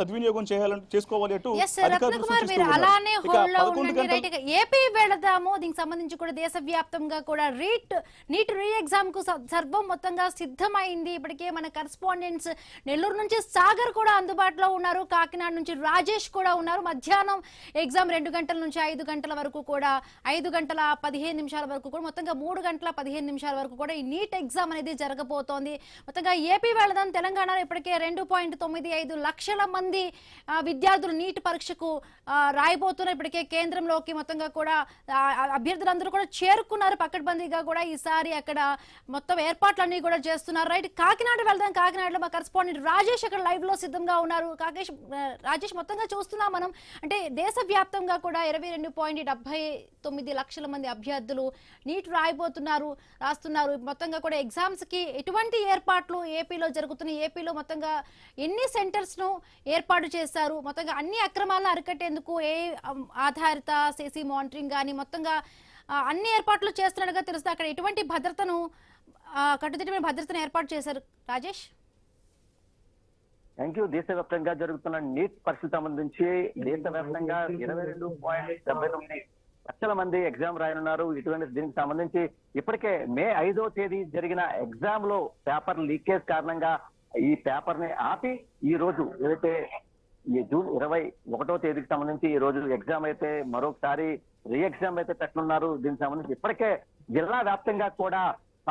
సద్వినియోగం చేసుకోవాలి అటు అధికారులు మీరు అలానే హోల్డ్ లో ఉండండి. రైట్, ఏపీ వెళదాము. దీనికి సంబంధించి కూడా దేశవ్యాప్తంగా కూడా నీట్ రీ ఎగ్జామ్ కు సర్వం మొత్తంగా సిద్ధమైంది. ఇప్పటికే మన కరెస్పాండెంట్స్ నెల్లూరు నుంచి సాగర్ కూడా అందుబాటులో ఉన్నారు, కాకినాడ నుంచి రాజేష్ కూడా ఉన్నారు. మధ్యాహ్నం ఎగ్జామ్ 2 గంటల నుంచి 5 గంటల వరకు కూడా 5 గంటల 15 నిమిషాల వరకు కూడా మొత్తంగా 3 గంటల 15 నిమిషాల వరకు కూడా ఈ నీట్ ఎగ్జామ్ అనేది జరగబోతోంది. మొత్తంగా ఏపీ వెళదాం. తెలంగాణలో ఇప్పటికే 2.95 లక్షల మంది విద్యార్థులు నీట్ పరీక్షకు రాయబోతున్నారు. ఇప్పటికే కేంద్రంలోకి మొత్తంగా కూడా అభ్యర్థులందరూ కూడా చేరుకున్నారు. పకడ్బందీగా కూడా ఈసారి అక్కడ మొత్తం ఏర్పాట్లన్నీ కూడా చేస్తున్నారు. రైట్, కాకినాడ వెళ్దాం. కాకినాడలో మా కరెస్పాండెంట్ రాజేష్ అక్కడ లైవ్ లో సిద్ధంగా ఉన్నారు. రాజేష్, మొత్తంగా చూస్తున్నాం మనం, అంటే దేశవ్యాప్తంగా కూడా 22.79 లక్షల మంది అభ్యర్థులు నీట్ రాస్తున్నారు. మొత్తంగా కూడా ఎగ్జామ్స్ కి ఎటువంటి ఏర్పాట్లు ఏపీలో జరుగుతున్నాయి, ఏపీలో మొత్తంగా ఎన్ని సెంటర్స్ ను ఏర్పాటు చేశారు, మొత్తంగా అన్ని అక్రమాలను అరికట్టేందుకు ఆధారిత సేసీ మానిటరింగ్ కానీ మొత్తంగా అన్ని ఏర్పాట్లు చేస్తున్నట్టుగా తెలుస్తుంది. అక్కడ ఎటువంటి కట్టుదిట్టమైన భద్రతను ఏర్పాటు చేశారు రాజేష్? Thank you. దేశవ్యాప్తంగా జరుగుతున్న నీట్ పరీక్షకు సంబంధించి దేశవ్యాప్తంగా 22.79 లక్షల మంది ఎగ్జామ్ రాయనున్నారు. ఇటువంటి దీనికి సంబంధించి ఇప్పటికే మే 5వ తేదీ జరిగిన ఎగ్జామ్ లో పేపర్ లీకేజ్ కారణంగా ఈ పేపర్ ని ఆపి ఈ రోజు ఏదైతే ఈ జూన్ 21వ తేదీకి సంబంధించి ఈ రోజు ఎగ్జామ్ అయితే మరొకసారి రీ ఎగ్జామ్ అయితే పెట్టనున్నారు. దీనికి సంబంధించి ఇప్పటికే జిల్లా వ్యాప్తంగా కూడా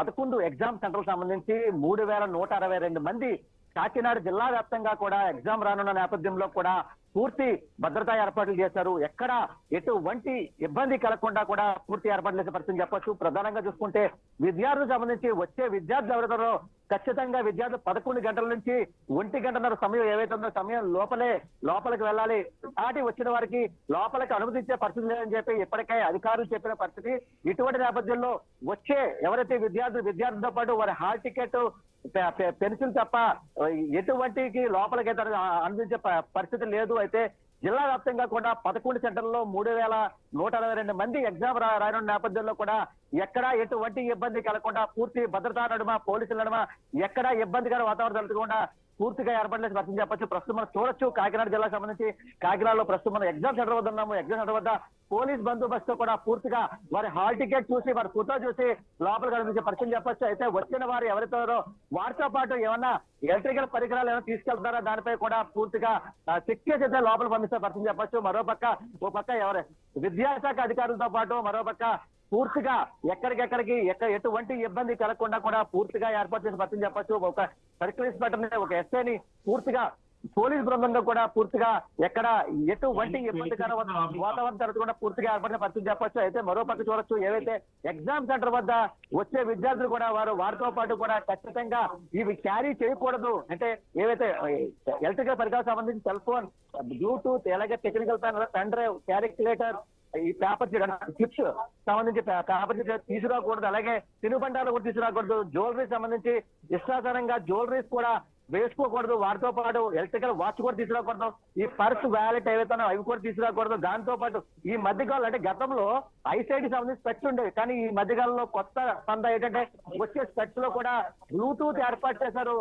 11 ఎగ్జామ్ సెంటర్లకు సంబంధించి 3162 మంది కాకినాడ జిల్లా వ్యాప్తంగా కూడా ఎగ్జామ్ రానున్న నేపథ్యంలో కూడా పూర్తి భద్రతా ఏర్పాట్లు చేశారు. ఎక్కడ ఎటువంటి ఇబ్బంది కలగకుండా కూడా పూర్తి ఏర్పాట్లు చేసే పరిస్థితి చెప్పొచ్చు. ప్రధానంగా చూసుకుంటే విద్యార్థులకు సంబంధించి వచ్చే విద్యార్థులు ఎవరితో ఖచ్చితంగా విద్యార్థులు 11 గంటల నుంచి 1 గంటన్నర సమయం ఏవైతే ఉందో సమయం లోపలికి వెళ్ళాలి. వచ్చిన వారికి లోపలికి అనుమతించే పరిస్థితి లేదని చెప్పి ఇప్పటికే అధికారులు చెప్పిన పరిస్థితి. ఇటువంటి నేపథ్యంలో వచ్చే ఎవరైతే విద్యార్థులతో పాటు వారి హాల్ టికెట్, పెన్సిల్ తప్ప ఎటువంటికి లోపలికి అందించే పరిస్థితి లేదు. అయితే జిల్లా వ్యాప్తంగా కూడా 11 సెంటర్లలో 3162 మంది ఎగ్జామ్ రాయనున్న నేపథ్యంలో కూడా ఎక్కడా ఎటువంటి ఇబ్బంది కలగకుండా పూర్తి భద్రతా నడుమ, పోలీసుల నడుమ ఎక్కడా ఇబ్బందికర వాతావరణం కలగకుండా పూర్తిగా ఏర్పాట్లు పరిస్థితి చెప్పొచ్చు. ప్రస్తుతం మనం చూడొచ్చు కాకినాడ జిల్లాకు సంబంధించి కాకినాడలో ప్రస్తుతం మనం ఎగ్జామ్ సెంటర్ వద్ద ఉన్నాము. ఎగ్జామ్ సెంటర్ వద్ద పోలీస్ బందోబస్తు కూడా పూర్తిగా వారి హాల్ టికెట్ చూసి వారి ఫోటో చూసి లోపలికి అనిపించే పరిచయం చెప్పొచ్చు. అయితే వచ్చిన వారు ఎవరితో వారితో పాటు ఏమన్నా ఎలక్ట్రికల్ పరికరాలు ఏమైనా తీసుకెళ్తారా దానిపై కూడా పూర్తిగా చెక్ చేసి అయితే లోపలికి పంపిస్తే పరిచయం చెప్పొచ్చు. ఓ పక్క విద్యాశాఖ అధికారులతో పాటు మరోపక్క పూర్తిగా ఎక్కడికెక్కడికి ఎటువంటి ఇబ్బంది కలగకుండా కూడా పూర్తిగా ఏర్పాటు చేసిన పరిస్థితి చెప్పొచ్చు. ఒక సర్కిల్ ఇన్స్పెక్టర్, ఒక ఎస్ఐని పూర్తిగా పోలీస్ బృందంగా కూడా పూర్తిగా ఎక్కడ ఎటువంటి ఇబ్బందికర వాతావరణం జరగకుండా పూర్తిగా ఏర్పడిన పరిస్థితి చెప్పొచ్చు. అయితే మరోపక్క చూడొచ్చు ఏవైతే ఎగ్జామ్ సెంటర్ వద్ద వచ్చే విద్యార్థులు కూడా వారితో పాటు కూడా ఖచ్చితంగా ఇవి క్యారీ చేయకూడదు. అంటే ఏవైతే ఎలక్ట్రికల్ పరికరాలకు సంబంధించి సెల్ ఫోన్, బ్లూటూత్, అలాగే టెక్నికల్ పెన్ డ్రైవ్, క్యాలిక్యులేటర్, ఈ పేపర్ క్లిప్స్ సంబంధించి పేపర్ తీసుకురాకూడదు. అలాగే తినుబండాలు కూడా తీసుకురాకూడదు. జ్యువెలరీ సంబంధించి ఇష్టానుసారంగా జ్యువెలరీస్ కూడా వేసుకోకూడదు. వాటితో పాటు ఎలక్ట్రికల్ వాచ్ కూడా తీసుకురాకూడదు. ఈ పర్స్, వ్యాలెట్ ఏవైతే అవి కూడా తీసుకురాకూడదు. దాంతో పాటు ఈ మధ్యకాలంలో అంటే గతంలో ఐసైట్ సంబంధించి స్పెట్స్ ఉండేవి, కానీ ఈ మధ్యకాలంలో కొత్త సంద ఏంటంటే వచ్చే స్పెట్స్ లో కూడా బ్లూటూత్ ఏర్పాటు చేశారు.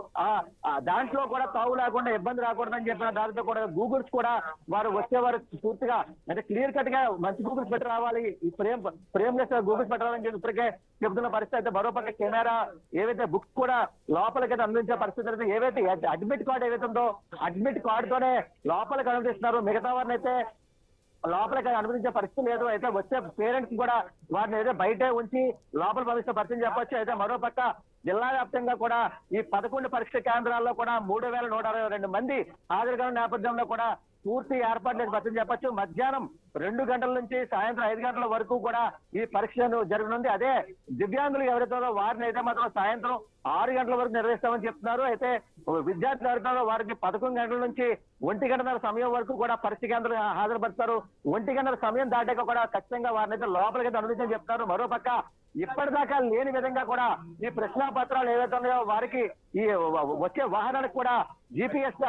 దాంట్లో కూడా తావు లేకుండా ఇబ్బంది రాకూడదని చెప్పిన దాంతో కూడా గూగుల్స్ కూడా వారు వచ్చేవారు పూర్తిగా అంటే క్లియర్ కట్ గా మంచి గూగుల్స్ పెట్టి రావాలి, ఈ ఫ్రేమ్ లెస్ గూగుల్స్ పెట్టాలని చెప్పి ఇప్పటికే చెబుతున్న పరిస్థితి. అయితే మరోపక్క కెమెరా ఏవైతే బుక్స్ కూడా లోపలికైతే అందించే పరిస్థితి, ఏవైతే అడ్మిట్ కార్డు ఏవైతే ఉందో అడ్మిట్ కార్డుతోనే లోపలికి అనుమతిస్తున్నారు. మిగతా వారిని అయితే లోపలికి అనుమతించే పరిస్థితి లేదు. అయితే వచ్చే పేరెంట్స్ కూడా వారిని అయితే బయటే ఉంచి లోపల పంపిస్తే పరిస్థితి చెప్పొచ్చు. అయితే మరోపక్క జిల్లా వ్యాప్తంగా కూడా ఈ 11 పరీక్ష కేంద్రాల్లో కూడా 3162 మంది హాజరు కాని నేపథ్యంలో కూడా పూర్తి ఏర్పాట్లు పరిస్థితి చెప్పొచ్చు. మధ్యాహ్నం 2 గంటల నుంచి సాయంత్రం 5 గంటల వరకు కూడా ఈ పరీక్షను జరగనుంది. అదే దివ్యాంగులు ఎవరైతే వారిని అయితే మాత్రం సాయంత్రం 6 గంటల వరకు నిర్వహిస్తామని చెప్తున్నారు. అయితే విద్యార్థులు ఎవరైతే వారికి 11 గంటల నుంచి 1 గంటన్నర సమయం వరకు కూడా పరీక్ష కేంద్రం హాజరుపరుస్తారు. 1 గంటల సమయం దాటాక కూడా ఖచ్చితంగా వారిని అయితే లోపలికైతే అనుమతించని చెప్తున్నారు. మరోపక్క ఇప్పటిదాకా లేని విధంగా కూడా ఈ ప్రశ్న పత్రాలు ఏవైతే ఉన్నాయో వారికి ఈ వచ్చే వాహనానికి కూడా జీపీఎస్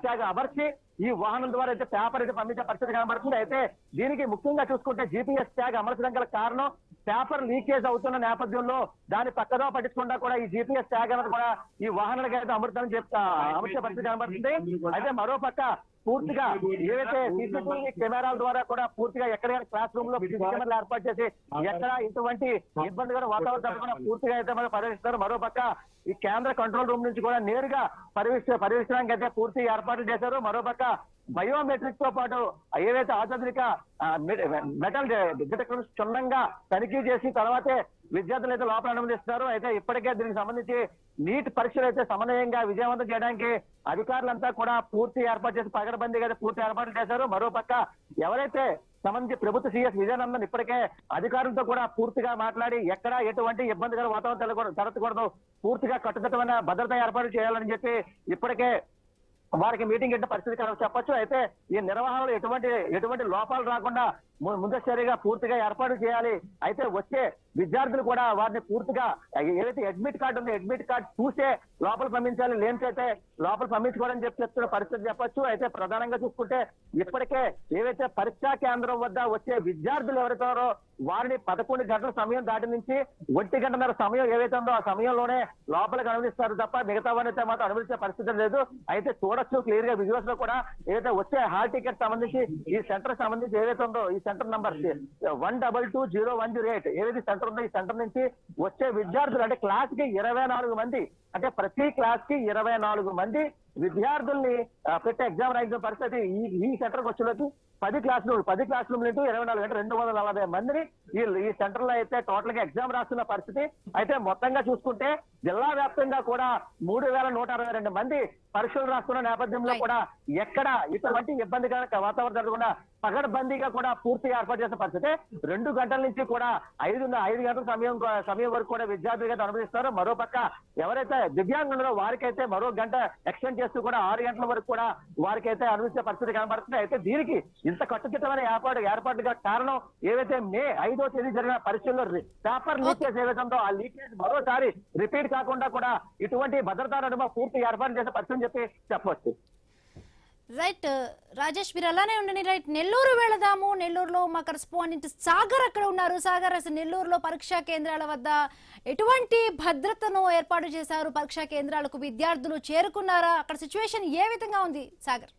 ట్యాగ్ అమర్చి ఈ వాహనం ద్వారా అయితే పేపర్ అయితే పంపించే పరిస్థితి కనబడుతుంది. అయితే దీనికి ముఖ్యంగా చూసుకుంటే జీపీఎస్ ట్యాగ్ అమర్చడం గల కారణం పేపర్ లీకేజ్ అవుతున్న నేపథ్యంలో దాన్ని పక్కదో పట్టించకుండా కూడా ఈ జీపీఎస్ ట్యాగ్ అనేది కూడా ఈ వాహనాలకు అయితే అమర్చే పరిస్థితి కనబడుతుంది. అయితే మరోపక్క పూర్తిగా ఏవైతే సీసీటీవీ కెమెరాల ద్వారా కూడా పూర్తిగా ఎక్కడైనా క్లాస్ రూమ్ లో సీసీ కెమెరాలు ఏర్పాటు చేసి ఎక్కడ ఇటువంటి ఇబ్బందికర వాతావరణం జరగకుండా పూర్తిగా అయితే మనం పరిరక్షిస్తారు. మరోపక్క ఈ కేంద్ర కంట్రోల్ రూమ్ నుంచి కూడా నేరుగా పరిరక్షణకి అయితే పూర్తి ఏర్పాట్లు చేశారు. మరోపక్క బయోమెట్రిక్ తో పాటు ఏవైతే అత్యాధునిక మెటల్ డిటెక్టర్స్ క్షుణ్ణంగా తనిఖీ చేసి తర్వాతే విద్యార్థులు అయితే లోపల అనుమతిస్తున్నారు. అయితే ఇప్పటికే దీనికి సంబంధించి నీట్ పరీక్షలు అయితే సమన్వయంగా విజయవంతం చేయడానికి అధికారులంతా కూడా పూర్తి ఏర్పాటు చేసి పగడబందీగా అయితే పూర్తి ఏర్పాట్లు చేశారు. మరోపక్క ఎవరైతే సంబంధించి ప్రభుత్వ సీఎస్ విజయానందన్ ఇప్పటికే అధికారులతో కూడా పూర్తిగా మాట్లాడి ఎక్కడ ఎటువంటి ఇబ్బందికర వాతావరణం జరగకూడదు, పూర్తిగా కట్టుదిట్టమైన భద్రత ఏర్పాటు చేయాలని చెప్పి ఇప్పటికే వారికి మీటింగ్ అంటే పరిస్థితి చెప్పొచ్చు. అయితే ఈ నిర్వహణలో ఎటువంటి లోపాలు రాకుండా ముందస్తుగా పూర్తిగా ఏర్పాటు చేయాలి. అయితే వచ్చే విద్యార్థులు కూడా వారిని పూర్తిగా ఏదైతే అడ్మిట్ కార్డు ఉందో అడ్మిట్ కార్డు చూసే లోపల పంపించాలి, లేనిచైతే లోపల పంపించుకోవడం చెప్తున్న పరిస్థితి చెప్పొచ్చు. అయితే ప్రధానంగా చూసుకుంటే ఇప్పటికే ఏవైతే పరీక్షా కేంద్రం వద్ద వచ్చే విద్యార్థులు ఎవరైతారో వారిని 11 గంటల సమయం దాటి నుంచి 1 గంటన్నర సమయం ఏవైతే ఉందో ఆ సమయంలోనే లోపలికి అనుమతిస్తారు తప్ప మిగతా వారిని అయితే మాత్రం అనుమతించే పరిస్థితి లేదు. అయితే చూడొచ్చు క్లియర్ గా విజువల్స్ లో కూడా ఏదైతే వచ్చే హాల్ టికెట్ సంబంధించి ఈ సెంటర్ సంబంధించి ఏదైతే ఉందో ఈ సెంటర్ నంబర్ 1220108 ఏదైతే సెంటర్ ఉందో ఈ సెంటర్ నుంచి వచ్చే విద్యార్థులు అంటే క్లాస్ కి 24 మంది అంటే ప్రతి క్లాస్ కి 24 మంది విద్యార్థుల్ని పెట్టే ఎగ్జామ్ రాయించిన పరిస్థితి ఈ సెంటర్కి వచ్చేలోకి 10 క్లాస్ రూమ్ ఇంటూ 24 అంటే 240 మందిని ఈ సెంటర్ లో అయితే టోటల్ గా ఎగ్జామ్ రాస్తున్న పరిస్థితి. అయితే మొత్తంగా చూసుకుంటే జిల్లా వ్యాప్తంగా కూడా 3162 మంది పరీక్షలు రాస్తున్న నేపథ్యంలో కూడా ఎక్కడ ఇటువంటి ఇబ్బందికర వాతావరణం జరగకుండా పగడబందీగా కూడా పూర్తిగా ఏర్పాటు చేసిన పరిస్థితి. 2 గంటల నుంచి కూడా 5 గంటల సమయం వరకు కూడా విద్యార్థులుగా అనుమతిస్తారు. మరోపక్క ఎవరైతే దివ్యాంగులో వారికైతే మరో గంట ఎక్స్టెండ్ చేస్తూ కూడా 6 గంటల వరకు కూడా వారికైతే అనుమతించే పరిస్థితి కనబడుతుంది. అయితే దీనికి ఇంత కట్టుదిట్టమైన ఏర్పాటుగా కారణం ఏవైతే మే 5వ తేదీ జరిగిన పరీక్షల్లో పేపర్ లీకేజ్ ఏవైతే ఉందో ఆ లీకేజ్ మరోసారి రిపీట్ కాకుండా కూడా ఇటువంటి భద్రతా నడుమ పూర్తి ఏర్పాటు చేసే పరిస్థితి చెప్పి చెప్పవచ్చు. రైట్ రాజేష్, మీరు అలానే ఉండండి. రైట్, నెల్లూరు వెళదాము. నెల్లూరులో మా కరెస్పాండెంట్ సాగర్ అక్కడ ఉన్నారు. సాగర్, అసలు నెల్లూరులో పరీక్షా కేంద్రాల వద్ద ఎటువంటి భద్రతను ఏర్పాటు చేశారు? పరీక్షా కేంద్రాలకు విద్యార్థులు చేరుకున్నారా? అక్కడ సిచ్యువేషన్ ఏ విధంగా ఉంది సాగర్?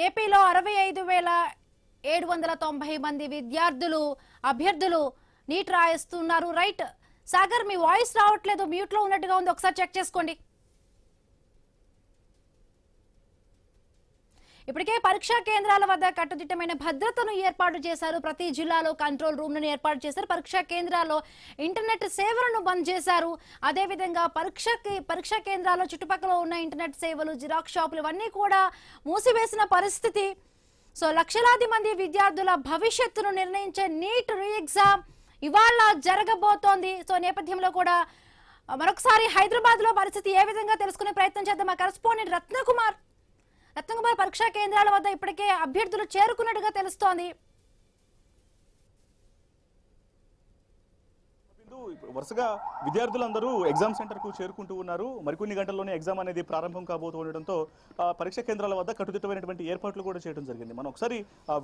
ఏపీలో 65,790 మంది అభ్యర్థులు నీట్ రాయిస్తున్నారు. రైట్ సాగర్, మీ వాయిస్ రావట్లేదు, మ్యూట్ లో ఉన్నట్టుగా ఉంది, ఒకసారి చెక్ చేసుకోండి. ఇప్పటికే పరీక్షా కేంద్రాల వద్ద కట్టుదిట్టమైన భద్రతను ఏర్పాటు చేశారు. ప్రతి జిల్లాలో కంట్రోల్ రూమ్లను ఏర్పాటు చేశారు. పరీక్షా కేంద్రాల్లో ఇంటర్నెట్ సేవలను బంద్ చేశారు. అదేవిధంగా పరీక్షా కేంద్రాల్లో చుట్టుపక్కల ఉన్న ఇంటర్నెట్ సేవలు, జిరాక్స్ షాపులు ఇవన్నీ కూడా మూసివేసిన పరిస్థితి. సో లక్షలాది మంది విద్యార్థుల భవిష్యత్తును నిర్ణయించే నీట్ రీ ఎగ్జామ్ ఇవాళ జరగబోతోంది. సో నేపథ్యంలో కూడా మరొకసారి హైదరాబాద్ లో పరిస్థితి ఏ విధంగా తెలుసుకునే ప్రయత్నం చేద్దాం. మా కరెస్పాండెంట్ రత్నకుమార్ పరీక్షా కేంద్రాల వద్ద ఇప్పటికే అభ్యర్థులు చేరుకున్నట్టుగా తెలుస్తోంది. వరుసగా విద్యార్థులందరూ ఎగ్జామ్ సెంటర్ కు చేరుకుంటూ ఉన్నారు. మరికొన్ని గంటల్లోనే ఎగ్జామ్ అనేది ప్రారంభం కాబోతుండటంతో పరీక్షా కేంద్రాల వద్ద కట్టుదిట్టమైనటువంటి ఏర్పాట్లు కూడా చేయడం జరిగింది. మనం ఒకసారి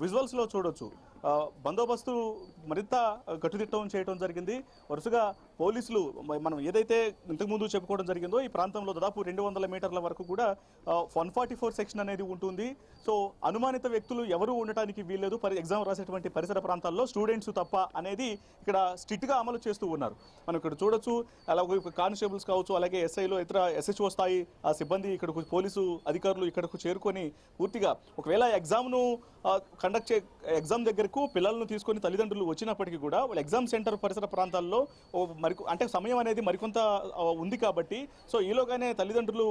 విజువల్స్ లో చూడొచ్చు. బందోబస్తు మరింత కట్టుదిట్టం చేయడం జరిగింది. వరుసగా పోలీసులు మనం ఏదైతే ఇంతకుముందు చెప్పుకోవడం జరిగిందో ఈ ప్రాంతంలో దాదాపు 200 మీటర్ల వరకు కూడా 144 సెక్షన్ అనేది ఉంటుంది. సో అనుమానిత వ్యక్తులు ఎవరు ఉండటానికి వీల్లేదు ఎగ్జామ్ రాసేటువంటి పరిసర ప్రాంతాల్లో, స్టూడెంట్స్ తప్ప అనేది ఇక్కడ స్ట్రిక్ట్ గా అమలు చేస్తూ ఉన్నారు. మనం ఇక్కడ చూడొచ్చు. అలాగే కానిస్టేబుల్స్ కావచ్చు, అలాగే ఎస్ఐలో ఇతర SHO స్థాయి ఆ సిబ్బంది ఇక్కడకు, పోలీసు అధికారులు ఇక్కడకు చేరుకొని పూర్తిగా ఒకవేళ ఎగ్జామ్ను కండక్ట్ ఎగ్జామ్ దగ్గరకు పిల్లలను తీసుకొని తల్లిదండ్రులు వచ్చినప్పటికీ కూడా వాళ్ళ ఎగ్జామ్ సెంటర్ పరిసర ప్రాంతాల్లో అంటే సమయం అనేది మరికొంత ఉంది కాబట్టి సో ఈలోగానే తల్లిదండ్రులు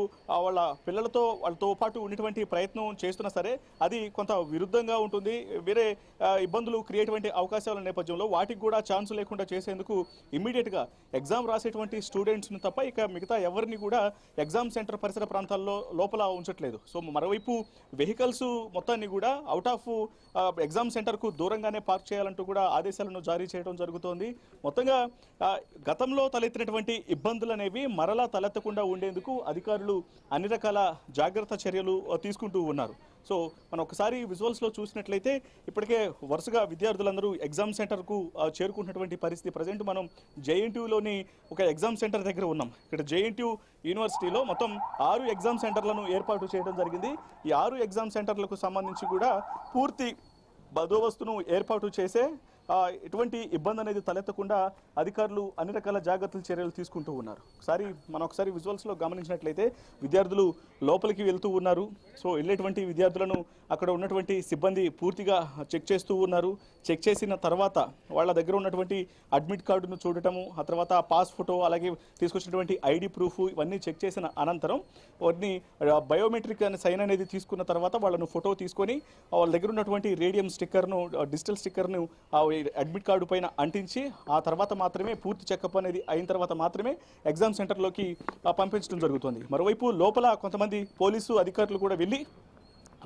వాళ్ళతో పాటు ఉన్నటువంటి ప్రయత్నం చేస్తున్నా సరే అది కొంత విరుద్ధంగా ఉంటుంది. వేరే ఇబ్బందులు క్రియేట్ అయ్యే అవకాశాల నేపథ్యంలో వాటికి కూడా ఛాన్స్ లేకుండా చేసేందుకు ఇమ్మీడియట్గా ఎగ్జామ్ రాసేటువంటి స్టూడెంట్స్ను తప్ప ఇక మిగతా ఎవరిని కూడా ఎగ్జామ్ సెంటర్ పరిసర ప్రాంతాల్లో లోపల ఉంచట్లేదు. సో మరోవైపు వెహికల్స్ మొత్తాన్ని కూడా అవుట్ ఆఫ్ ఎగ్జామ్ సెంటర్కు దూరంగానే పార్క్ చేయాలంటూ కూడా ఆదేశాలను జారీ చేయడం జరుగుతోంది. మొత్తంగా గతంలో తలెత్తినటువంటి ఇబ్బందులు అనేవి మరలా తలెత్తకుండా ఉండేందుకు అధికారులు అన్ని రకాల జాగ్రత్త చర్యలు తీసుకుంటూ ఉన్నారు. సో మనం ఒకసారి విజువల్స్లో చూసినట్లయితే ఇప్పటికే వరుసగా విద్యార్థులందరూ ఎగ్జామ్ సెంటర్కు చేరుకుంటున్నటువంటి పరిస్థితి. ప్రజెంట్ మనం జేఎన్టీయూలోని ఒక ఎగ్జామ్ సెంటర్ దగ్గర ఉన్నాం. ఇక్కడ జేఎన్టీయూ యూనివర్సిటీలో మొత్తం 6 ఎగ్జామ్ సెంటర్లను ఏర్పాటు చేయడం జరిగింది. ఈ 6 ఎగ్జామ్ సెంటర్లకు సంబంధించి కూడా పూర్తి బందోబస్తును ఏర్పాటు చేసే ఎటువంటి ఇబ్బంది అనేది తలెత్తకుండా అధికారులు అన్ని రకాల జాగ్రత్తల చర్యలు తీసుకుంటూ ఉన్నారు. ఒకసారి విజువల్స్లో గమనించినట్లయితే విద్యార్థులు లోపలికి వెళ్తూ ఉన్నారు. సో వెళ్ళేటువంటి విద్యార్థులను అక్కడ ఉన్నటువంటి సిబ్బంది పూర్తిగా చెక్ చేస్తూ ఉన్నారు. చెక్ చేసిన తర్వాత వాళ్ళ దగ్గర ఉన్నటువంటి అడ్మిట్ కార్డును చూడటము, ఆ తర్వాత పాస్ ఫోటో, అలాగే తీసుకొచ్చినటువంటి ఐడి ప్రూఫ్ ఇవన్నీ చెక్ చేసిన అనంతరం వాటిని బయోమెట్రిక్ అనే సైన్ అనేది తీసుకున్న తర్వాత వాళ్ళను ఫోటో తీసుకొని వాళ్ళ దగ్గర ఉన్నటువంటి రేడియం స్టిక్కర్ను, డిజిటల్ స్టిక్కర్ను అడ్మిట్ కార్డు పైన అంటించి ఆ తర్వాత మాత్రమే పూర్తి చెకప్ అనేది అయిన తర్వాత మాత్రమే ఎగ్జామ్ సెంటర్లోకి పంపించడం జరుగుతుంది. మరోవైపు లోపల కొంతమంది పోలీసు అధికారులు కూడా వెళ్ళి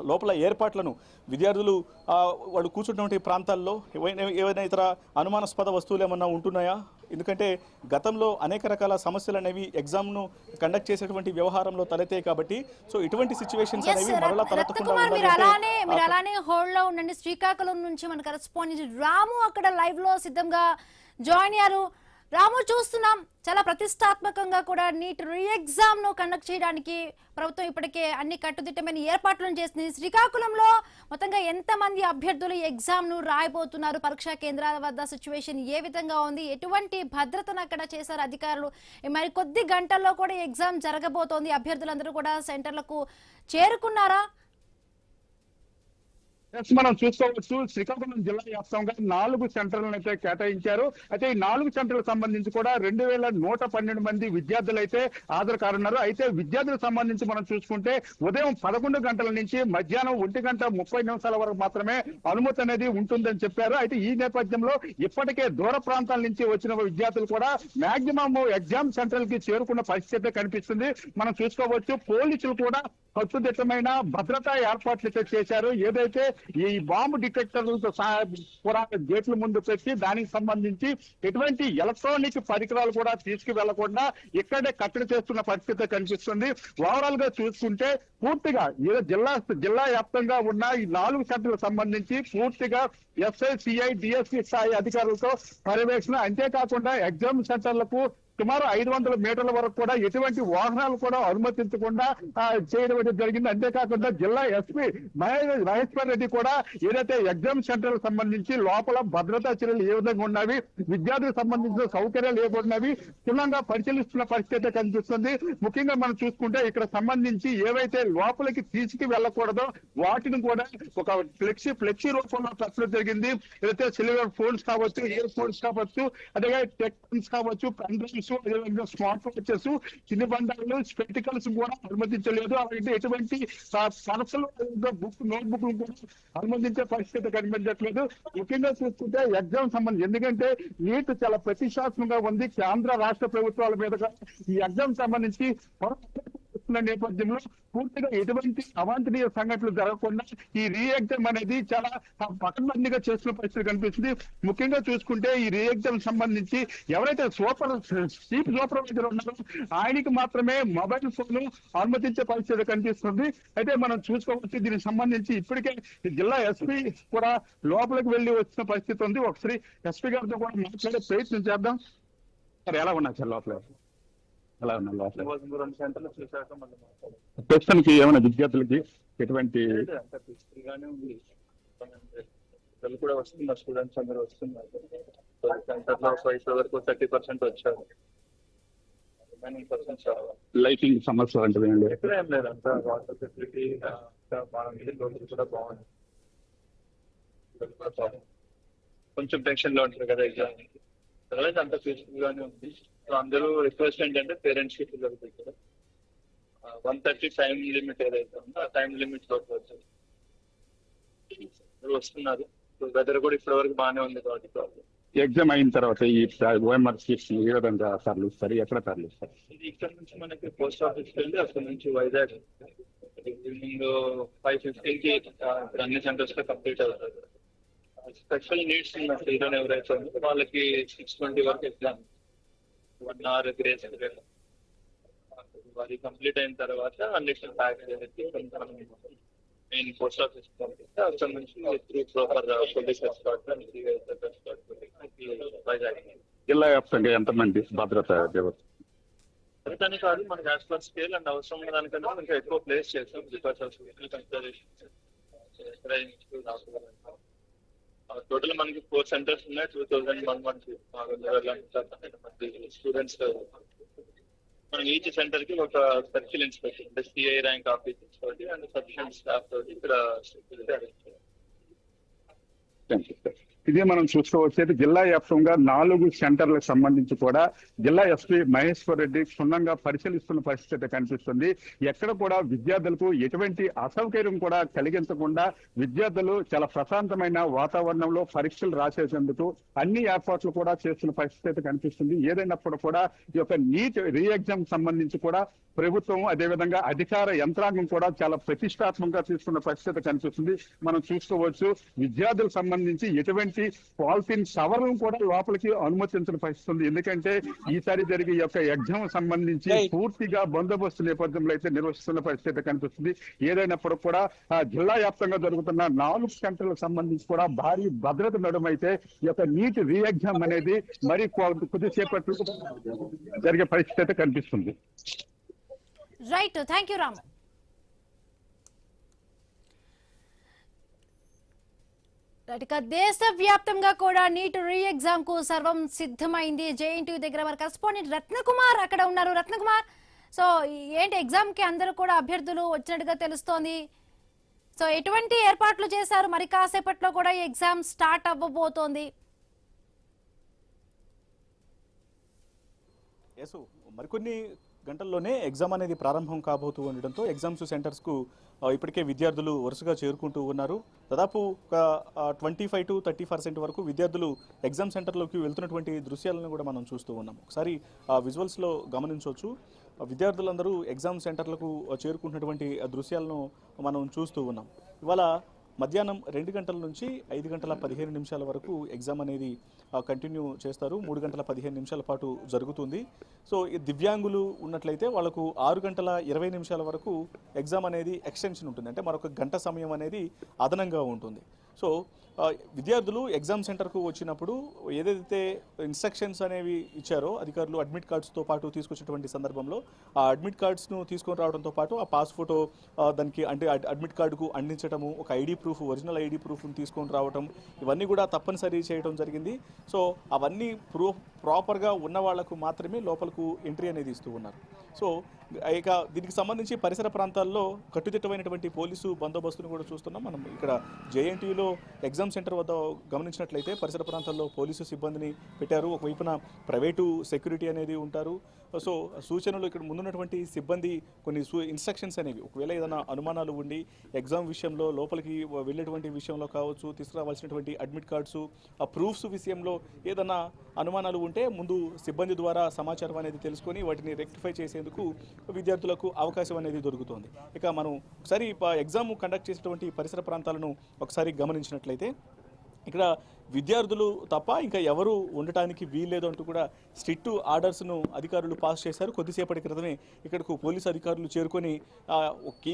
లోపల ఏర్పాట్లను విద్యార్థులు వాళ్ళు కూర్చున్నటువంటి ప్రాంతాల్లో ఏవైనా ఇతర అనుమానాస్పద వస్తువులు ఏమన్నా ఉంటున్నాయా, ఎందుకంటే గతంలో అనేక రకాల సమస్యలు అనేవి ఎగ్జామ్ను కండక్ట్ చేసేటువంటి వ్యవహారంలో తలెత్తాయి కాబట్టి సో ఇటువంటి సిచ్యువేషన్స్ అనేవి మరలా తలెత్తకుండా మీరు అలానే హోల్డ్ లో ఉండండి. శ్రీకాకుళం నుంచి మన కరెస్పాండెంట్ రాము అక్కడ లైవ్ లో సిద్ధంగా జాయిన్ అయ్యారు. రాము, చూస్తున్నాం చాలా ప్రతిష్టాత్మకంగా కూడా నీట్ రీ ఎగ్జామ్ ను కండక్ట్ చేయడానికి ప్రభుత్వం ఇప్పటికే అన్ని కట్టుదిట్టమైన ఏర్పాట్లను చేసింది. శ్రీకాకుళంలో మొత్తంగా ఎంతమంది అభ్యర్థులు ఎగ్జామ్ ను రాయబోతున్నారు? పరీక్షా కేంద్రాల వద్ద సిచ్యువేషన్ ఏ విధంగా ఉంది? ఎటువంటి భద్రతను అక్కడ చేశారు అధికారులు? మరి కొద్ది గంటల్లో కూడా ఎగ్జామ్ జరగబోతోంది. అభ్యర్థులందరూ కూడా సెంటర్లకు చేరుకున్నారా? మనం చూసుకోవచ్చు, శ్రీకాకుళం జిల్లా వ్యాప్తంగా 4 సెంటర్లను అయితే కేటాయించారు. అయితే ఈ 4 సెంటర్లకు సంబంధించి కూడా 2112 మంది విద్యార్థులు అయితే హాజరు కానున్నారు. అయితే విద్యార్థులకు సంబంధించి మనం చూసుకుంటే ఉదయం 11 గంటల నుంచి మధ్యాహ్నం 1:30 వరకు మాత్రమే అనుమతి అనేది ఉంటుందని చెప్పారు. అయితే ఈ నేపథ్యంలో ఇప్పటికే దూర ప్రాంతాల నుంచి వచ్చిన విద్యార్థులు కూడా మాక్సిమం ఎగ్జామ్ సెంటర్ కి చేరుకున్న పరిస్థితి కనిపిస్తుంది. మనం చూసుకోవచ్చు, పోలీసులు కూడా కట్టుదిట్టమైన భద్రతా ఏర్పాట్లు అయితే చేశారు. ఏదైతే ఈ బాంబు డిటెక్టర్లతో కూడా గేట్ల ముందు పెట్టి దానికి సంబంధించి ఎటువంటి ఎలక్ట్రానిక్ పరికరాలు కూడా తీసుకువెళ్లకుండా ఇక్కడే కట్టడి చేస్తున్న పరిస్థితి కనిపిస్తుంది. ఓవరాల్ గా చూసుకుంటే పూర్తిగా జిల్లా వ్యాప్తంగా ఉన్న ఈ 4 సెంటర్లకు సంబంధించి పూర్తిగా ఎస్ఐ, సిఐ, డిఎస్పీ స్థాయి అధికారులతో పర్యవేక్షణ, అంతేకాకుండా ఎగ్జామ్ సెంటర్లకు సుమారు 500 మీటర్ల వరకు కూడా ఎటువంటి వాహనాలు కూడా అనుమతించకుండా చేయడం జరిగింది. అంతేకాకుండా జిల్లా ఎస్పీ మహేశ్వర్ రెడ్డి కూడా ఏదైతే ఎగ్జామ్ సెంటర్ సంబంధించి లోపల భద్రతా చర్యలు ఏ విధంగా ఉన్నవి, విద్యార్థులకు సంబంధించిన సౌకర్యాలు ఏ ఉన్నవి క్షుణ్ణంగా పరిశీలిస్తున్న పరిస్థితి కనిపిస్తుంది. ముఖ్యంగా మనం చూసుకుంటే ఇక్కడ సంబంధించి ఏవైతే లోపలికి తీసుకు వెళ్ళకూడదో వాటిని కూడా ఒక ఫ్లెక్సీ రూపంలో పెట్టడం జరిగింది. ఏదైతే సిల్వర్ ఫోన్స్ కావచ్చు, ఇయర్ ఫోన్స్ కావచ్చు, అదే టెక్ ఫోన్స్ కావచ్చు, పెన్ డ్రైవ్స్, స్మార్ట్ వాచెస్, చిన్న బండాలు, స్పెక్టికల్స్ కూడా అనుమతించలేదు. అలాగే ఎటువంటి పర్సలు, నోట్ బుక్ కూడా అనుమతించే పరిస్థితి కనిపించట్లేదు. ముఖ్యంగా చూసుకుంటే ఎగ్జామ్ సంబంధించి, ఎందుకంటే నీట్ చాలా ప్రతిష్టాత్మకంగా ఉంది కేంద్ర రాష్ట్ర ప్రభుత్వాల మీదుగా. ఈ ఎగ్జామ్ సంబంధించి నేపథ్యంలో పూర్తిగా ఎటువంటి అవాంఛనీయ సంఘటనలు జరగకుండా ఈ రీ ఎగ్జామ్ అనేది చాలా పకడ్బందీగా చేస్తున్న పరిస్థితి కనిపిస్తుంది. ముఖ్యంగా చూసుకుంటే ఈ రీ ఎగ్జామ్ సంబంధించి ఎవరైతే చీఫ్ సూపర్వైజర్ ఉన్నారో ఆయనకి మాత్రమే మొబైల్ ఫోన్ అనుమతించే పరిస్థితి కనిపిస్తుంది. అయితే మనం చూసుకోవచ్చు, దీనికి సంబంధించి ఇప్పటికే జిల్లా ఎస్పీ కూడా లోపలికి వెళ్లి వచ్చిన పరిస్థితి ఉంది. ఒకసారి ఎస్పీ గారితో కూడా మాట్లాడే ప్రయత్నం చేద్దాం. సార్, ఎలా ఉన్నారు సార్ లోపల? ఎలా ఉన్నారు ప్రస్తుతానికి? ఏమైనా విద్యార్థులకి ఎటువంటి కూడా వస్తున్నారు, స్టూడెంట్స్ అందరూ వస్తున్నారు. సెంటర్లో 5 వరకు 30% వచ్చారు. లైటింగ్ సమస్య అంటే ఎక్కడ ఏం లేదు, అంతా వాటర్ ఫెసిలిటీ బాగుంది, రోజులు కూడా బాగుంది. కొంచెం టెన్షన్ లో ఉంటారు కదా ఎగ్జామ్, తర్వాత అంత పీస్ఫుల్ గానే ఉంది. సో అందరూ రిక్వెస్ట్ ఏంటంటే పేరెంట్స్ కి పిల్లలు దగ్గర 1:30 టైం లిమిట్ ఏదైతే ఉందో ఆ టైం లిమిట్ లోపు వచ్చారు వస్తున్నారు. వెదర్ కూడా ఇప్పటి వరకు బాగానే ఉంది కాబట్టి ప్రాబ్లం. ఎగ్జామ్ అయిన తర్వాత ఈ ఓఎంఆర్ సీట్స్ ఏ విధంగా తరలిస్తారు, ఎక్కడ తరలిస్తారు? ఇది ఇక్కడ నుంచి మనకి పోస్ట్ ఆఫీస్కి వెళ్ళి అక్కడ నుంచి వైజాగ్ ఈవినింగ్ 5:15కి అన్ని సెంటర్స్ లో కంప్లీట్ అవుతారు. స్పెషల్ నీడ్స్ ఉన్న స్టూడెంట్ ఎవరైతే ఉందో వాళ్ళకి 6:20 వరకు ఎగ్జామ్. 1 hour grace period. అది కంప్లీట్ అయిన తర్వాత అన్నిటిని ప్యాక్ చేసి మెయిన్ పోస్ట్ ఆఫీస్ పంపిస్తే అక్కడ నుంచి through proper police escort Vizag. జిల్లా వ్యాప్తంగా ఎంతమంది భద్రత వ్యవస్థ? దాని కాదు, మనకి యాజ్ పర్ స్కేల్ అండ్ అవసరం ఉన్న దానికన్నా ఇంకా ఎక్కువ ప్లేస్ చేస్తాం. బికాస్ ఆఫ్ టోటల్ మనకి 4 సెంటర్స్ ఉన్నాయి. 2100 స్టూడెంట్స్. మనం ఈచ్ సెంటర్ కి ఒక సర్కిల్ ఇన్స్పెక్టర్ అంటే సిఐ ర్యాంక్ ఆఫీసర్స్ తోటి అండ్ సఫిషియెంట్ స్టాఫ్ తోటి ఇక్కడ ఇదే మనం చూసుకోవచ్చేది జిల్లా వ్యాప్తంగా 4 సెంటర్లకు సంబంధించి కూడా జిల్లా ఎస్పీ మహేశ్వర్ రెడ్డి క్షుణ్ణంగా పరిశీలిస్తున్న పరిస్థితి కనిపిస్తుంది. ఎక్కడ కూడా విద్యార్థులకు ఎటువంటి అసౌకర్యం కూడా కలిగించకుండా విద్యార్థులు చాలా ప్రశాంతమైన వాతావరణంలో పరీక్షలు రాసేందుకు అన్ని ఏర్పాట్లు కూడా చేస్తున్న పరిస్థితి కనిపిస్తుంది. ఏదైనప్పుడు కూడా ఈ యొక్క నీట్ రీ ఎగ్జామ్ సంబంధించి కూడా ప్రభుత్వం అదేవిధంగా అధికార యంత్రాంగం కూడా చాలా ప్రతిష్టాత్మకంగా తీసుకున్న పరిస్థితి కనిపిస్తుంది. మనం చూసుకోవచ్చు విద్యార్థులకు సంబంధించి ఎటువంటి పాలిథిన్ సవరణ కూడా లోపలికి అనుమతించిన పరిస్థితి ఉంది. ఎందుకంటే ఈసారి జరిగే ఈ యొక్క ఎగ్జామ్ సంబంధించి పూర్తిగా బందోబస్తు నేపథ్యంలో అయితే నిర్వహిస్తున్న పరిస్థితి కనిపిస్తుంది. ఏదైనప్పుడు కూడా జిల్లా వ్యాప్తంగా జరుగుతున్న 4 సెంటర్లకు సంబంధించి కూడా భారీ భద్రత నడుమైతే ఈ యొక్క నీట్ రీ ఎగ్జామ్ అనేది మరి కొద్దిసేపట్లో జరిగే పరిస్థితి అయితే కనిపిస్తుంది. రైట్, థ్యాంక్ యూ రాము. ఇక దేశవ్యాప్తంగా కూడా నీట్ రీ ఎగ్జామ్ కు సర్వం సిద్ధమైంది. జేఎన్టీయూ దగ్గర మరి కరెస్పాండెంట్ రత్నకుమార్ అక్కడ ఉన్నారు. రత్నకుమార్, సో ఏంటి ఎగ్జామ్ కి అందరూ కూడా అభ్యర్థులు వచ్చినట్టుగా తెలుస్తోంది. సో ఎటువంటి ఏర్పాట్లు చేశారు? మరి కాసేపట్లో కూడా ఈ ఎగ్జామ్ స్టార్ట్ అవ్వబోతోంది. మరికొన్ని గంటల్లోనే ఎగ్జామ్ అనేది ప్రారంభం కాబోతూ ఉండడంతో ఎగ్జామ్స్ సెంటర్స్కు ఇప్పటికే విద్యార్థులు వరుసగా చేరుకుంటూ ఉన్నారు. దాదాపు ఒక 25 to 30% వరకు విద్యార్థులు ఎగ్జామ్ సెంటర్లోకి వెళ్తున్నటువంటి దృశ్యాలను కూడా మనం చూస్తూ ఉన్నాం. ఒకసారి విజువల్స్లో గమనించవచ్చు. విద్యార్థులందరూ ఎగ్జామ్ సెంటర్లకు చేరుకుంటున్నటువంటి దృశ్యాలను మనం చూస్తూ ఉన్నాం. ఇవాళ మధ్యాహ్నం 2 గంటల నుంచి 5 గంటల 15 నిమిషాల వరకు ఎగ్జామ్ అనేది కంటిన్యూ చేస్తారు. 3 గంటల 15 నిమిషాల పాటు జరుగుతుంది. సో ఈ దివ్యాంగులు ఉన్నట్లయితే వాళ్ళకు 6 గంటల 20 నిమిషాల వరకు ఎగ్జామ్ అనేది ఎక్స్టెన్షన్ ఉంటుంది. అంటే మరొక గంట సమయం అనేది అదనంగా ఉంటుంది. సో విద్యార్థులు ఎగ్జామ్ సెంటర్కు వచ్చినప్పుడు ఏదైతే ఇన్స్ట్రక్షన్స్ అనేవి ఇచ్చారో అధికారులు అడ్మిట్ కార్డ్స్తో పాటు తీసుకొచ్చినటువంటి సందర్భంలో ఆ అడ్మిట్ కార్డ్స్ను తీసుకొని రావడంతో పాటు ఆ పాస్ ఫోటో దానికి అంటే అడ్మిట్ కార్డుకు అందించడము, ఒక ఐడి ప్రూఫ్, ఒరిజినల్ ఐడి ప్రూఫ్ను తీసుకొని రావడం, ఇవన్నీ కూడా తప్పనిసరి చేయడం జరిగింది. సో అవన్నీ ప్రాపర్గా ఉన్న వాళ్లకు మాత్రమే లోపలకు ఎంట్రీ అనేది ఇస్తూ ఉన్నారు. సో ఇక దీనికి సంబంధించి పరిసర ప్రాంతాల్లో కట్టుదిట్టమైనటువంటి పోలీసు బందోబస్తును కూడా చూస్తున్నాం. మనం ఇక్కడ జేఎన్టీయూలో ఎగ్జామ్ సెంటర్ వద్ద గమనించినట్లయితే పరిసర ప్రాంతాల్లో పోలీసు సిబ్బందిని పెట్టారు. ఒకవైపున ప్రైవేటు సెక్యూరిటీ అనేది ఉంటారు. సో సూచనలు ఇక్కడ ముందున్నటువంటి సిబ్బంది కొన్ని ఇన్స్ట్రక్షన్స్ అనేవి ఒకవేళ ఏదైనా అనుమానాలు ఉండి ఎగ్జామ్ విషయంలో లోపలికి వెళ్ళేటువంటి విషయంలో కావచ్చు, తీసుకురావాల్సినటువంటి అడ్మిట్ కార్డ్స్ ఆ ప్రూఫ్స్ విషయంలో ఏదైనా అనుమానాలు ఉంటే ముందు సిబ్బంది ద్వారా సమాచారం అనేది తెలుసుకొని వాటిని రెక్టిఫై చేసేందుకు విద్యార్థులకు అవకాశం అనేది దొరుకుతుంది. ఇక మనం ఒకసారి ఎగ్జామ్ కండక్ట్ చేసేటువంటి పరిసర ప్రాంతాలను ఒకసారి గమనించినట్లయితే ఇక్కడ విద్యార్థులు తప్ప ఇంకా ఎవరు ఉండటానికి వీల్లేదు అంటూ కూడా స్ట్రిక్ట్ ఆర్డర్స్ను అధికారులు పాస్ చేశారు. కొద్దిసేపటి క్రితమే ఇక్కడకు పోలీసు అధికారులు చేరుకొని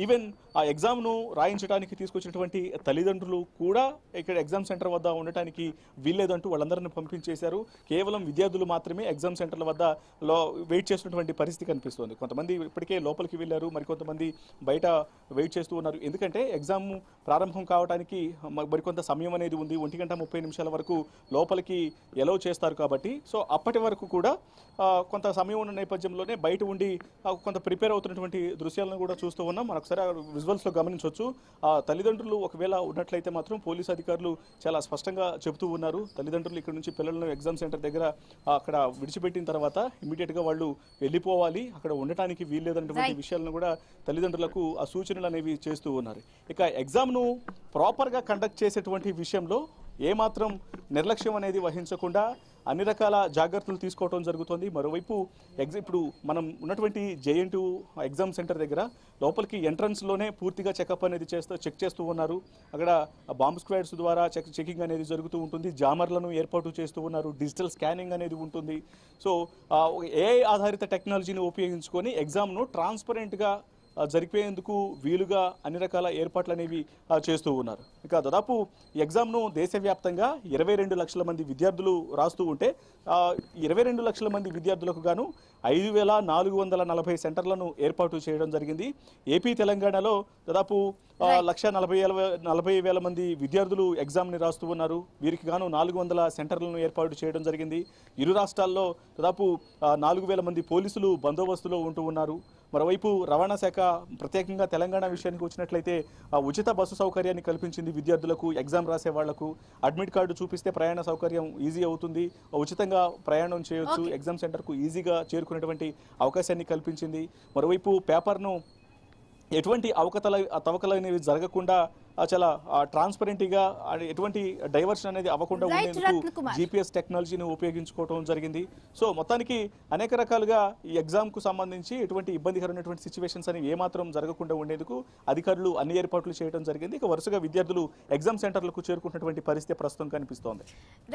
ఈవెన్ ఆ ఎగ్జామ్ను రాయించడానికి తీసుకొచ్చినటువంటి తల్లిదండ్రులు కూడా ఇక్కడ ఎగ్జామ్ సెంటర్ వద్ద ఉండటానికి వీల్లేదంటూ వాళ్ళందరినీ పంపించేశారు. కేవలం విద్యార్థులు మాత్రమే ఎగ్జామ్ సెంటర్ల వద్ద వెయిట్ చేస్తున్నటువంటి పరిస్థితి కనిపిస్తుంది. కొంతమంది ఇప్పటికే లోపలికి వెళ్ళారు, మరికొంతమంది బయట వెయిట్ చేస్తూ ఉన్నారు. ఎందుకంటే ఎగ్జామ్ ప్రారంభం కావడానికి మరికొంత సమయం అనేది ఉంది. 1:30 నిమిషాల వరకు లోపలికి ఎలౌ చేస్తారు కాబట్టి సో అప్పటి వరకు కూడా కొంత సమయం ఉన్న నేపథ్యంలోనే బయట ఉండి కొంత ప్రిపేర్ అవుతున్నటువంటి దృశ్యాలను కూడా చూస్తూ ఉన్నాం. మనొకసారి విజువల్స్లో గమనించవచ్చు. తల్లిదండ్రులు ఒకవేళ ఉన్నట్లయితే మాత్రం పోలీసు అధికారులు చాలా స్పష్టంగా చెబుతూ ఉన్నారు. తల్లిదండ్రులు ఇక్కడ నుంచి పిల్లలను ఎగ్జామ్ సెంటర్ దగ్గర అక్కడ విడిచిపెట్టిన తర్వాత ఇమీడియట్గా వాళ్ళు వెళ్ళిపోవాలి, అక్కడ ఉండటానికి వీల్లేదన్నటువంటి విషయాలను కూడా తల్లిదండ్రులకు ఆ సూచనలు అనేవి చేస్తూ ఉన్నారు. ఇక ఎగ్జామ్ను ప్రాపర్గా కండక్ట్ చేసేటువంటి విషయంలో ఏమాత్రం నిర్లక్ష్యం అనేది వహించకుండా అన్ని రకాల జాగ్రత్తలు తీసుకోవడం జరుగుతుంది. మరోవైపు ఇప్పుడు మనం ఉన్నటువంటి JN2 ఎగ్జామ్ సెంటర్ దగ్గర లోపలికి ఎంట్రన్స్లోనే పూర్తిగా చెకప్ అనేది చెక్ చేస్తూ ఉన్నారు. అక్కడ బాంబ్ స్క్వాడ్స్ ద్వారా చెకింగ్ అనేది జరుగుతూ ఉంటుంది. జామర్లను ఏర్పాటు చేస్తూ ఉన్నారు. డిజిటల్ స్కానింగ్ అనేది ఉంటుంది. సో AI ఆధారిత టెక్నాలజీని ఉపయోగించుకొని ఎగ్జామ్ను ట్రాన్స్పరెంట్గా జరిపేందుకు వీలుగా అన్ని రకాల ఏర్పాట్లు అనేవి చేస్తూ ఉన్నారు. ఇక దాదాపు ఎగ్జామ్ను దేశవ్యాప్తంగా 22 లక్షల మంది విద్యార్థులు రాస్తూ ఉంటే 22 లక్షల మంది విద్యార్థులకు గాను 5,440 సెంటర్లను ఏర్పాటు చేయడం జరిగింది. ఏపీ తెలంగాణలో దాదాపు 1,40,000 మంది విద్యార్థులు ఎగ్జామ్ని రాస్తూ ఉన్నారు. వీరికి గాను 400 సెంటర్లను ఏర్పాటు చేయడం జరిగింది. ఇరు రాష్ట్రాల్లో దాదాపు 4,000 మంది పోలీసులు బందోబస్తులో ఉంటూ ఉన్నారు. మరోవైపు రవాణా శాఖ ప్రత్యేకంగా తెలంగాణ విషయానికి వచ్చినట్లయితే ఉచిత బస్సు సౌకర్యాన్ని కల్పించింది విద్యార్థులకు. ఎగ్జామ్ రాసే వాళ్లకు అడ్మిట్ కార్డు చూపిస్తే ప్రయాణ సౌకర్యం ఈజీ అవుతుంది. ఉచితంగా ప్రయాణం చేయొచ్చు. ఎగ్జామ్ సెంటర్కు ఈజీగా చేరుకునేటువంటి అవకాశాన్ని కల్పించింది. మరోవైపు పేపర్ను ఎటువంటి తవకలు అనేవి జరగకుండా చాలా ట్రాన్స్పరెంట్గా ఎటువంటి డైవర్షన్ అనేది అవ్వకుండా ఉండేందుకు GPS టెక్నాలజీని ఉపయోగించుకోవడం జరిగింది. సో మొత్తానికి అనేక రకాలుగా ఈ ఎగ్జామ్కు సంబంధించి ఎటువంటి ఇబ్బందికరమైనటువంటి సిచ్యువేషన్స్ అనేవి ఏమాత్రం జరగకుండా ఉండేందుకు అధికారులు అన్ని ఏర్పాట్లు చేయడం జరిగింది. ఇక వరుసగా విద్యార్థులు ఎగ్జామ్ సెంటర్లకు చేరుకున్నటువంటి పరిస్థితి ప్రస్తుతం కనిపిస్తోంది.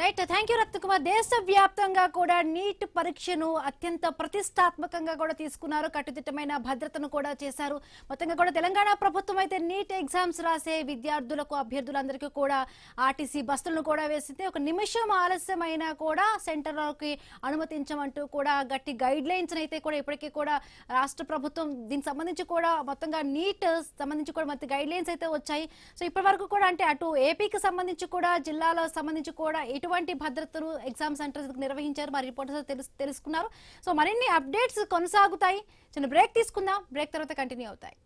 Right, thank you Ratnakumar. దేశవ్యాప్తంగా కూడా నీట్ పరీక్షను అత్యంత ప్రతిష్టాత్మకంగా కూడా తీసుకున్నారు. కట్టుదిట్టమైన భద్రతను కూడా చేశారు. మొత్తంగా కూడా తెలంగాణ ప్రభుత్వం అయితే నీట్ ఎగ్జామ్స్ రాసే విద్యార్థులకు అభ్యర్థులందరికీ కూడా ఆర్టీసీ బస్సులను కూడా వేసింది. ఒక నిమిషం ఆలస్యమైనా కూడా సెంటర్లోకి అనుమతించమంటూ కూడా గట్టి గైడ్ లైన్స్ అయితే కూడా ఇప్పటికీ కూడా రాష్ట్ర ప్రభుత్వం దీనికి సంబంధించి కూడా మొత్తంగా నీట్ సంబంధించి కూడా మంచి గైడ్ లైన్స్ అయితే వచ్చాయి. సో ఇప్పటి వరకు కూడా అంటే అటు ఏపీకి సంబంధించి కూడా జిల్లాలో సంబంధించి కూడా ఎటువంటి భద్రతను ఎగ్జామ్ సెంటర్స్ నిర్వహించారు మా రిపోర్టర్స్ తెలుసుకున్నారు. సో మరిన్ని అప్డేట్స్ కొనసాగుతాయి. చిన్న బ్రేక్ తీసుకుందాం. బ్రేక్ తర్వాత కంటిన్యూ అవుతాయి.